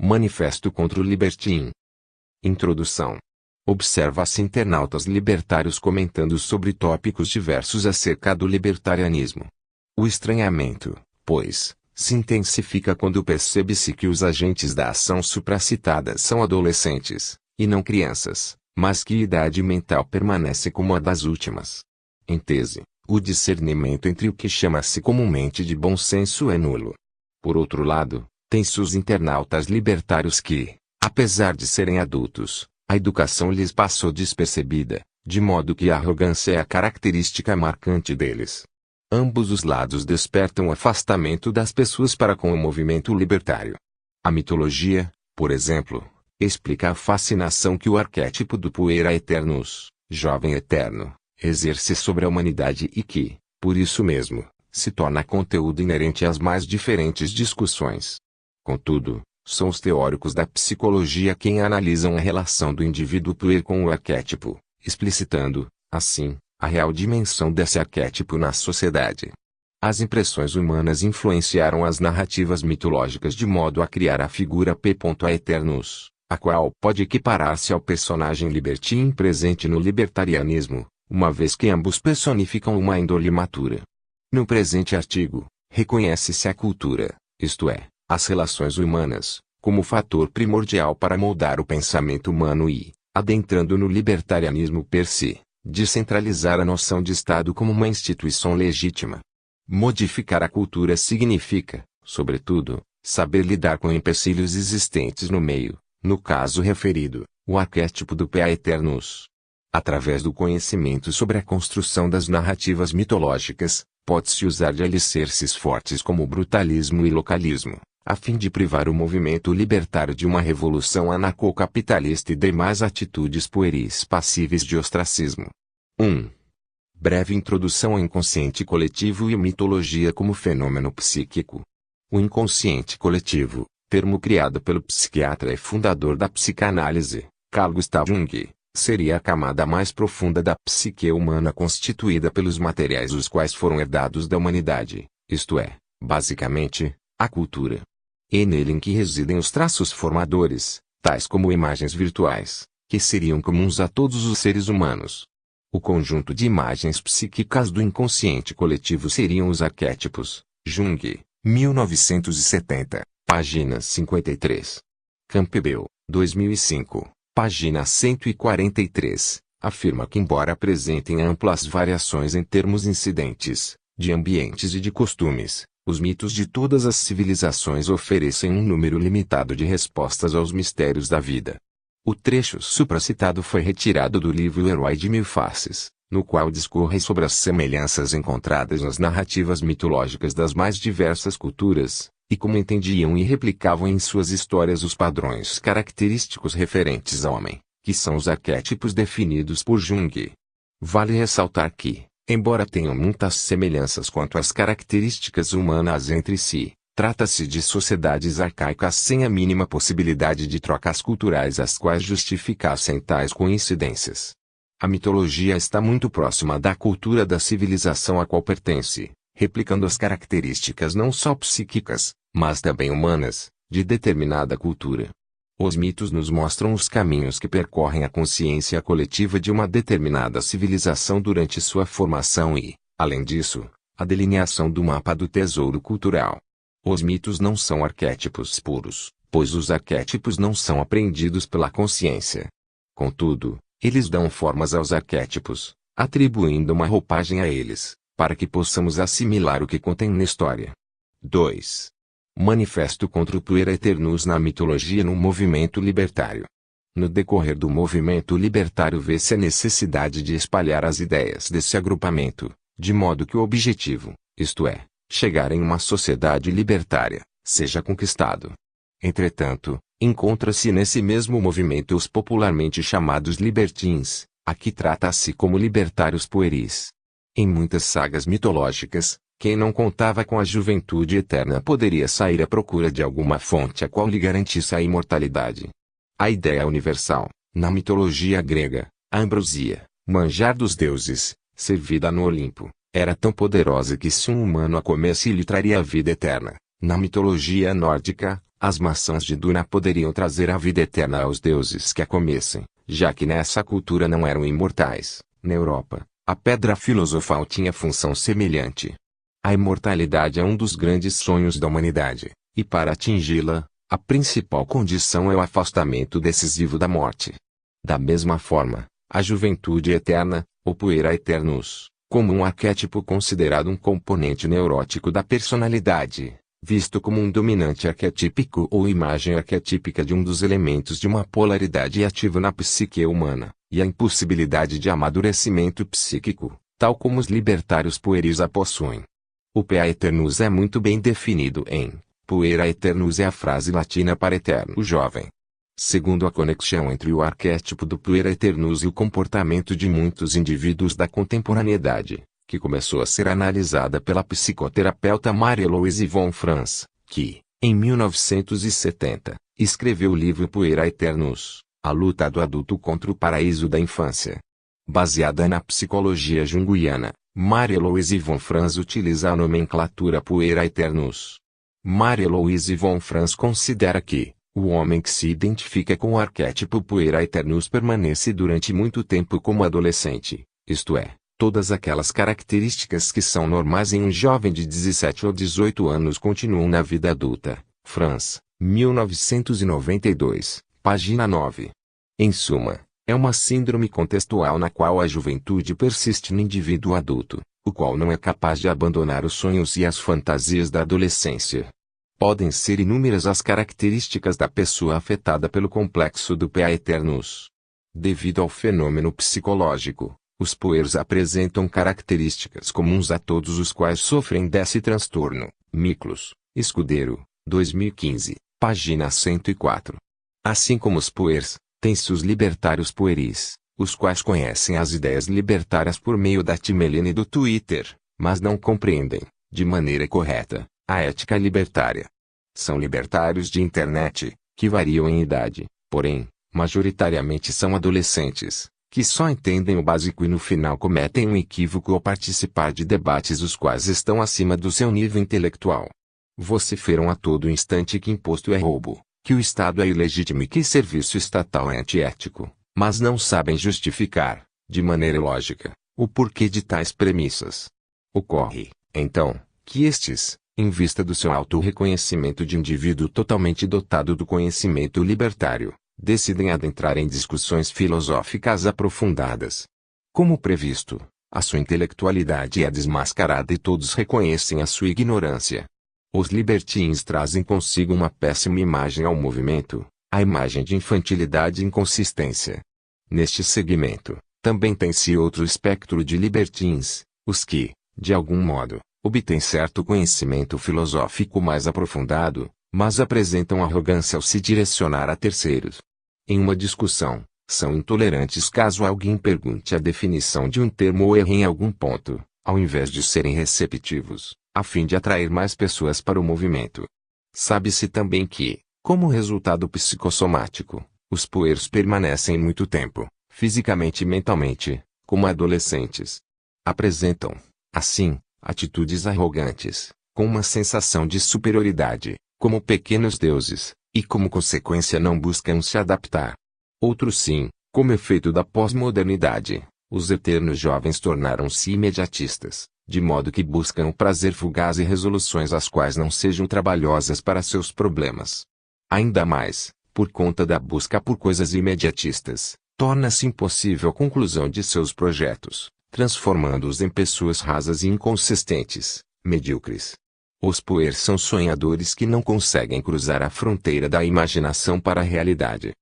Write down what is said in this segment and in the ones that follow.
Manifesto contra o Libertine. Introdução. Observa-se internautas libertários comentando sobre tópicos diversos acerca do libertarianismo. O estranhamento, pois, se intensifica quando percebe-se que os agentes da ação supracitada são adolescentes, e não crianças, mas que a idade mental permanece como a das últimas. Em tese, o discernimento entre o que chama-se comumente de bom senso é nulo. Por outro lado, tem-se os internautas libertários que, apesar de serem adultos, a educação lhes passou despercebida, de modo que a arrogância é a característica marcante deles. Ambos os lados despertam afastamento das pessoas para com o movimento libertário. A mitologia, por exemplo, explica a fascinação que o arquétipo do puera eternus, jovem eterno, exerce sobre a humanidade e que, por isso mesmo, se torna conteúdo inerente às mais diferentes discussões. Contudo, são os teóricos da psicologia quem analisam a relação do indivíduo puer com o arquétipo, explicitando, assim, a real dimensão desse arquétipo na sociedade. As impressões humanas influenciaram as narrativas mitológicas de modo a criar a figura P. Eternus, a qual pode equiparar-se ao personagem libertine presente no libertarianismo, uma vez que ambos personificam uma índole matura. No presente artigo, reconhece-se a cultura, isto é, as relações humanas, como fator primordial para moldar o pensamento humano e, adentrando no libertarianismo per se, descentralizar a noção de Estado como uma instituição legítima. Modificar a cultura significa, sobretudo, saber lidar com empecilhos existentes no meio, no caso referido, o arquétipo do P. Eternus. Através do conhecimento sobre a construção das narrativas mitológicas, pode-se usar de alicerces fortes como o brutalismo e localismo, a fim de privar o movimento libertário de uma revolução anarcocapitalista e demais atitudes pueris passíveis de ostracismo. 1. Breve introdução ao inconsciente coletivo e mitologia como fenômeno psíquico. O inconsciente coletivo, termo criado pelo psiquiatra e fundador da psicanálise, Carl Gustav Jung, seria a camada mais profunda da psique humana constituída pelos materiais os quais foram herdados da humanidade, isto é, basicamente, a cultura. É nele em que residem os traços formadores, tais como imagens virtuais, que seriam comuns a todos os seres humanos. O conjunto de imagens psíquicas do inconsciente coletivo seriam os arquétipos. Jung, 1970, página 53. Campbell, 2005, página 143, afirma que embora apresentem amplas variações em termos incidentes, de ambientes e de costumes, os mitos de todas as civilizações oferecem um número limitado de respostas aos mistérios da vida. O trecho supracitado foi retirado do livro O Herói de Mil Faces, no qual discorre sobre as semelhanças encontradas nas narrativas mitológicas das mais diversas culturas, e como entendiam e replicavam em suas histórias os padrões característicos referentes ao homem, que são os arquétipos definidos por Jung. Vale ressaltar que, embora tenham muitas semelhanças quanto às características humanas entre si, trata-se de sociedades arcaicas sem a mínima possibilidade de trocas culturais as quais justificassem tais coincidências. A mitologia está muito próxima da cultura da civilização a qual pertence, replicando as características não só psíquicas, mas também humanas, de determinada cultura. Os mitos nos mostram os caminhos que percorrem a consciência coletiva de uma determinada civilização durante sua formação e, além disso, a delineação do mapa do tesouro cultural. Os mitos não são arquétipos puros, pois os arquétipos não são apreendidos pela consciência. Contudo, eles dão formas aos arquétipos, atribuindo uma roupagem a eles, para que possamos assimilar o que contém na história. 2. Manifesto contra o puera eternus na mitologia no movimento libertário. No decorrer do movimento libertário vê-se a necessidade de espalhar as ideias desse agrupamento, de modo que o objetivo, isto é, chegar em uma sociedade libertária, seja conquistado. Entretanto, encontra-se nesse mesmo movimento os popularmente chamados libertins, aqui trata-se como libertários pueris. Em muitas sagas mitológicas, quem não contava com a juventude eterna poderia sair à procura de alguma fonte a qual lhe garantisse a imortalidade. A ideia universal, na mitologia grega, a ambrosia, manjar dos deuses, servida no Olimpo, era tão poderosa que se um humano a comesse lhe traria a vida eterna. Na mitologia nórdica, As maçãs de Duna poderiam trazer a vida eterna aos deuses que a comessem, já que nessa cultura não eram imortais. Na Europa, a pedra filosofal tinha função semelhante. A imortalidade é um dos grandes sonhos da humanidade, e para atingi-la, a principal condição é o afastamento decisivo da morte. Da mesma forma, a juventude eterna, ou puera aeternus, como um arquétipo considerado um componente neurótico da personalidade, visto como um dominante arquetípico ou imagem arquetípica de um dos elementos de uma polaridade ativa na psique humana, e a impossibilidade de amadurecimento psíquico, tal como os libertários pueris a possuem. O Pea Aeternus é muito bem definido em Puera Aeternus é a frase latina para eterno jovem. Segundo a conexão entre o arquétipo do Puera Aeternus e o comportamento de muitos indivíduos da contemporaneidade, que começou a ser analisada pela psicoterapeuta Marie-Louise von Franz, que, em 1970, escreveu o livro Puera Aeternus, A Luta do Adulto contra o Paraíso da Infância. Baseada na psicologia junguiana, Marie-Louise von Franz utiliza a nomenclatura Puera Aeternus. Marie-Louise von Franz considera que o homem que se identifica com o arquétipo Puera Aeternus permanece durante muito tempo como adolescente, isto é, todas aquelas características que são normais em um jovem de 17 ou 18 anos continuam na vida adulta. Franz, 1992, página 9. Em suma, é uma síndrome contextual na qual a juventude persiste no indivíduo adulto, o qual não é capaz de abandonar os sonhos e as fantasias da adolescência. Podem ser inúmeras as características da pessoa afetada pelo complexo do Pea Aeternus. Devido ao fenômeno psicológico, os puers apresentam características comuns a todos os quais sofrem desse transtorno. Miklos, Escudeiro, 2015, página 104. Assim como os puers, tem-se os libertários pueris, os quais conhecem as ideias libertárias por meio da timeline do Twitter, mas não compreendem, de maneira correta, a ética libertária. São libertários de internet, que variam em idade, porém, majoritariamente são adolescentes, que só entendem o básico e no final cometem um equívoco ao participar de debates os quais estão acima do seu nível intelectual. Vociferam a todo instante que imposto é roubo, que o Estado é ilegítimo e que serviço estatal é antiético, mas não sabem justificar, de maneira lógica, o porquê de tais premissas. Ocorre, então, que estes, em vista do seu auto-reconhecimento de indivíduo totalmente dotado do conhecimento libertário, decidem adentrar em discussões filosóficas aprofundadas. Como previsto, a sua intelectualidade é desmascarada e todos reconhecem a sua ignorância. Os libertins trazem consigo uma péssima imagem ao movimento, a imagem de infantilidade e inconsistência. Neste segmento, também tem-se outro espectro de libertins, os que, de algum modo, obtêm certo conhecimento filosófico mais aprofundado, mas apresentam arrogância ao se direcionar a terceiros. Em uma discussão, são intolerantes caso alguém pergunte a definição de um termo ou erre em algum ponto, ao invés de serem receptivos, a fim de atrair mais pessoas para o movimento. Sabe-se também que, como resultado psicossomático, os puers permanecem muito tempo, fisicamente e mentalmente, como adolescentes. Apresentam, assim, atitudes arrogantes, com uma sensação de superioridade, como pequenos deuses, e como consequência não buscam se adaptar. Outros sim, como efeito da pós-modernidade, os eternos jovens tornaram-se imediatistas, de modo que buscam prazer fugaz e resoluções as quais não sejam trabalhosas para seus problemas. Ainda mais, por conta da busca por coisas imediatistas, torna-se impossível a conclusão de seus projetos, transformando-os em pessoas rasas e inconsistentes, medíocres. Os puers são sonhadores que não conseguem cruzar a fronteira da imaginação para a realidade.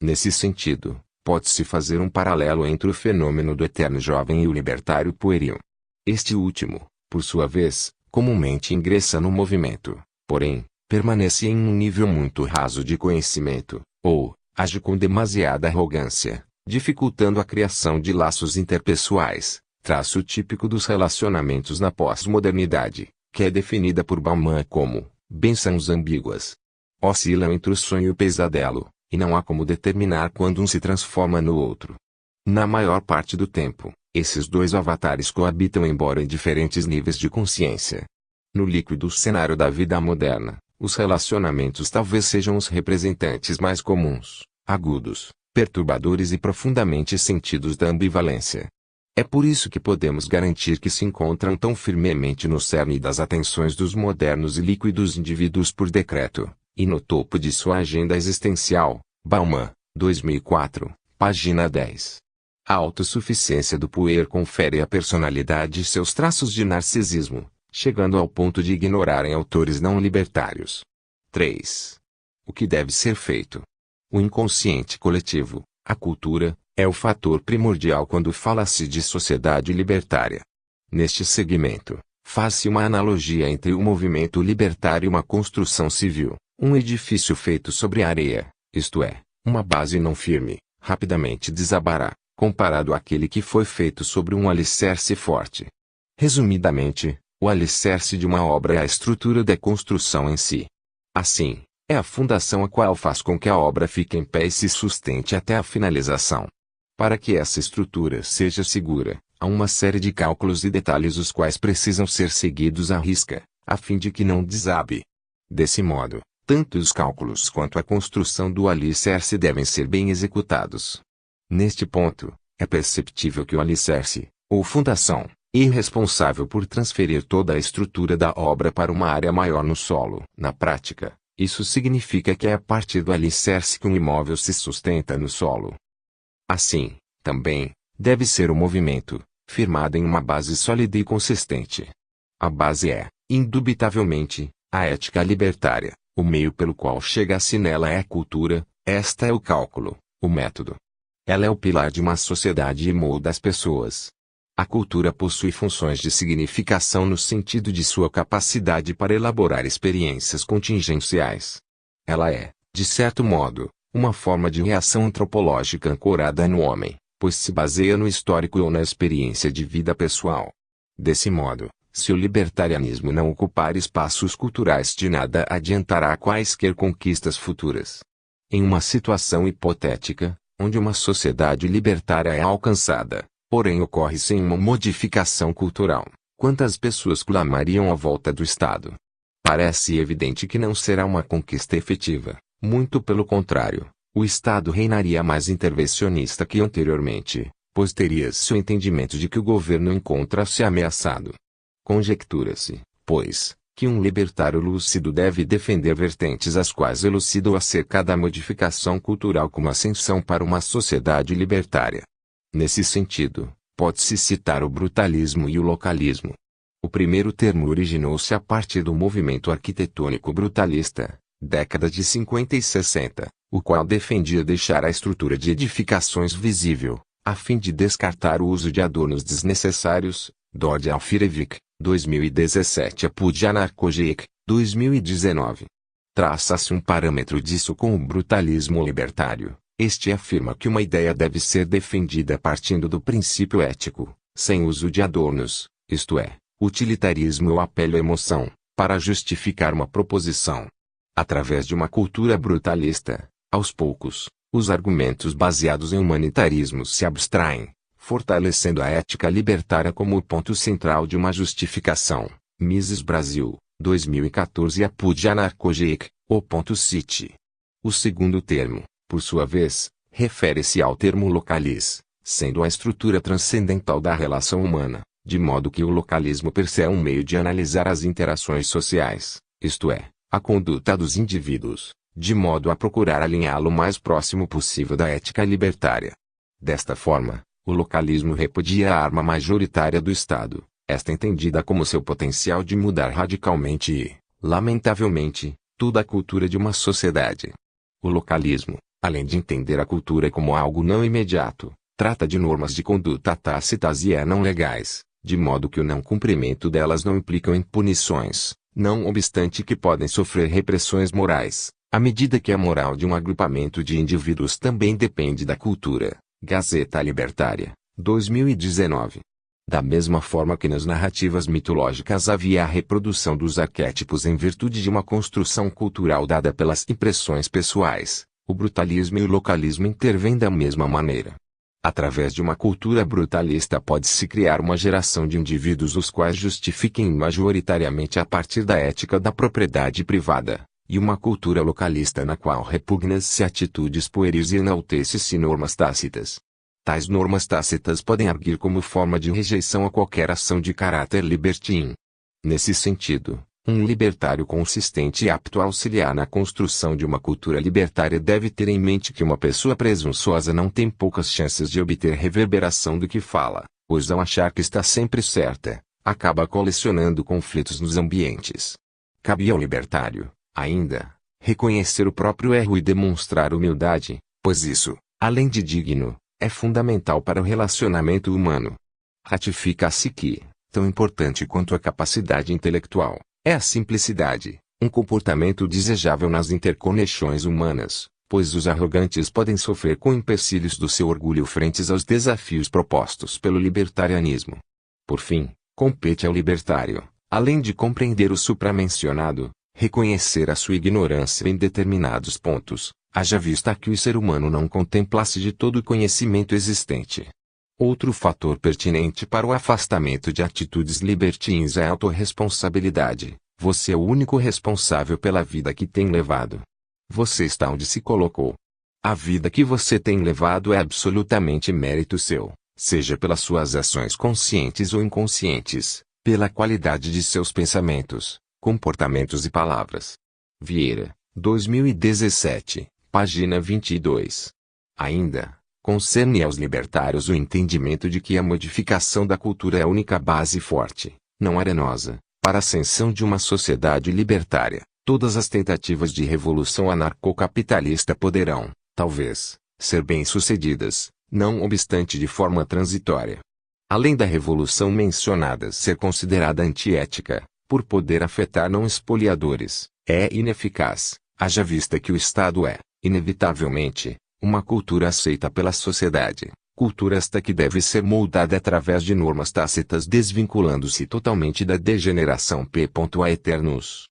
Nesse sentido, pode-se fazer um paralelo entre o fenômeno do eterno jovem e o libertário pueril. Este último, por sua vez, comumente ingressa no movimento, porém, permanece em um nível muito raso de conhecimento, ou, age com demasiada arrogância, dificultando a criação de laços interpessoais, traço típico dos relacionamentos na pós-modernidade, que é definida por Bauman como bênçãos ambíguas. Oscilam entre o sonho e o pesadelo, e não há como determinar quando um se transforma no outro. Na maior parte do tempo, esses dois avatares coabitam embora em diferentes níveis de consciência. No líquido cenário da vida moderna, Os relacionamentos talvez sejam os representantes mais comuns, agudos, perturbadores e profundamente sentidos da ambivalência. É por isso que podemos garantir que se encontram tão firmemente no cerne das atenções dos modernos e líquidos indivíduos por decreto, e no topo de sua agenda existencial. Bauman, 2004, página 10. A autossuficiência do puer confere à personalidade seus traços de narcisismo, chegando ao ponto de ignorarem autores não libertários. 3. O que deve ser feito? O inconsciente coletivo, a cultura, é o fator primordial quando fala-se de sociedade libertária. Neste segmento, faz-se uma analogia entre o movimento libertário e uma construção civil, um edifício feito sobre areia, isto é, uma base não firme, rapidamente desabará, comparado àquele que foi feito sobre um alicerce forte. Resumidamente, o alicerce de uma obra é a estrutura da construção em si. Assim, é a fundação a qual faz com que a obra fique em pé e se sustente até a finalização. Para que essa estrutura seja segura, há uma série de cálculos e detalhes os quais precisam ser seguidos à risca, a fim de que não desabe. Desse modo, tanto os cálculos quanto a construção do alicerce devem ser bem executados. Neste ponto, é perceptível que o alicerce, ou fundação, é responsável por transferir toda a estrutura da obra para uma área maior no solo. Na prática, isso significa que é a partir do alicerce que um imóvel se sustenta no solo. Assim, também, deve ser o movimento, firmado em uma base sólida e consistente. A base é, indubitavelmente, a ética libertária, o meio pelo qual chega-se nela é a cultura, esta é o cálculo, o método. Ela é o pilar de uma sociedade e molda as pessoas. A cultura possui funções de significação no sentido de sua capacidade para elaborar experiências contingenciais. Ela é, de certo modo, uma forma de reação antropológica ancorada no homem, pois se baseia no histórico ou na experiência de vida pessoal. Desse modo, se o libertarianismo não ocupar espaços culturais, de nada adiantará quaisquer conquistas futuras. Em uma situação hipotética, onde uma sociedade libertária é alcançada, porém ocorre sem uma modificação cultural, quantas pessoas clamariam a volta do Estado? Parece evidente que não será uma conquista efetiva, muito pelo contrário, o Estado reinaria mais intervencionista que anteriormente, pois teria-se o entendimento de que o governo encontra-se ameaçado. Conjectura-se, pois, que um libertário lúcido deve defender vertentes as quais elucidam acerca da modificação cultural como ascensão para uma sociedade libertária. Nesse sentido, pode-se citar o brutalismo e o localismo. O primeiro termo originou-se a partir do movimento arquitetônico brutalista, décadas de 50 e 60, o qual defendia deixar a estrutura de edificações visível, a fim de descartar o uso de adornos desnecessários. Dord Alfirevic, 2017 a Pujanarkojic, 2019. Traça-se um parâmetro disso com o brutalismo libertário. Este afirma que uma ideia deve ser defendida partindo do princípio ético, sem uso de adornos, isto é, utilitarismo ou apelo à emoção, para justificar uma proposição. Através de uma cultura brutalista, aos poucos, os argumentos baseados em humanitarismo se abstraem, fortalecendo a ética libertária como o ponto central de uma justificação. Mises Brasil, 2014 a Pujanarkojic, o.cit. O segundo termo, por sua vez, refere-se ao termo localis, sendo a estrutura transcendental da relação humana, de modo que o localismo per se é um meio de analisar as interações sociais, isto é, a conduta dos indivíduos, de modo a procurar alinhá-lo o mais próximo possível da ética libertária. Desta forma, o localismo repudia a arma majoritária do Estado, esta entendida como seu potencial de mudar radicalmente e, lamentavelmente, toda a cultura de uma sociedade. O localismo, além de entender a cultura como algo não imediato, trata de normas de conduta tácitas e não legais, de modo que o não cumprimento delas não implicam em punições, não obstante que podem sofrer repressões morais, à medida que a moral de um agrupamento de indivíduos também depende da cultura. Gazeta Libertária, 2019. Da mesma forma que nas narrativas mitológicas havia a reprodução dos arquétipos em virtude de uma construção cultural dada pelas impressões pessoais, o brutalismo e o localismo intervêm da mesma maneira. Através de uma cultura brutalista pode-se criar uma geração de indivíduos os quais justifiquem majoritariamente a partir da ética da propriedade privada, e uma cultura localista na qual repugna-se atitudes pueris e enaltece-se normas tácitas. Tais normas tácitas podem arguir como forma de rejeição a qualquer ação de caráter libertino. Nesse sentido, um libertário consistente e apto a auxiliar na construção de uma cultura libertária deve ter em mente que uma pessoa presunçosa não tem poucas chances de obter reverberação do que fala, pois ao achar que está sempre certa, acaba colecionando conflitos nos ambientes. Cabe ao libertário, ainda, reconhecer o próprio erro e demonstrar humildade, pois isso, além de digno, é fundamental para o relacionamento humano. Ratifica-se que, tão importante quanto a capacidade intelectual, é a simplicidade, um comportamento desejável nas interconexões humanas, pois os arrogantes podem sofrer com empecilhos do seu orgulho frente aos desafios propostos pelo libertarianismo. Por fim, compete ao libertário, além de compreender o supramencionado, reconhecer a sua ignorância em determinados pontos, haja vista que o ser humano não contempla-se de todo o conhecimento existente. Outro fator pertinente para o afastamento de atitudes libertinas é a autorresponsabilidade. Você é o único responsável pela vida que tem levado. Você está onde se colocou. A vida que você tem levado é absolutamente mérito seu, seja pelas suas ações conscientes ou inconscientes, pela qualidade de seus pensamentos, comportamentos e palavras. Vieira, 2017, página 22. Ainda, concerne aos libertários o entendimento de que a modificação da cultura é a única base forte, não arenosa, para a ascensão de uma sociedade libertária. Todas as tentativas de revolução anarcocapitalista poderão, talvez, ser bem-sucedidas, não obstante de forma transitória. Além da revolução mencionada ser considerada antiética, por poder afetar não espoliadores, é ineficaz, haja vista que o Estado é, inevitavelmente, uma cultura aceita pela sociedade, cultura esta que deve ser moldada através de normas tácitas desvinculando-se totalmente da degeneração p. a eternus.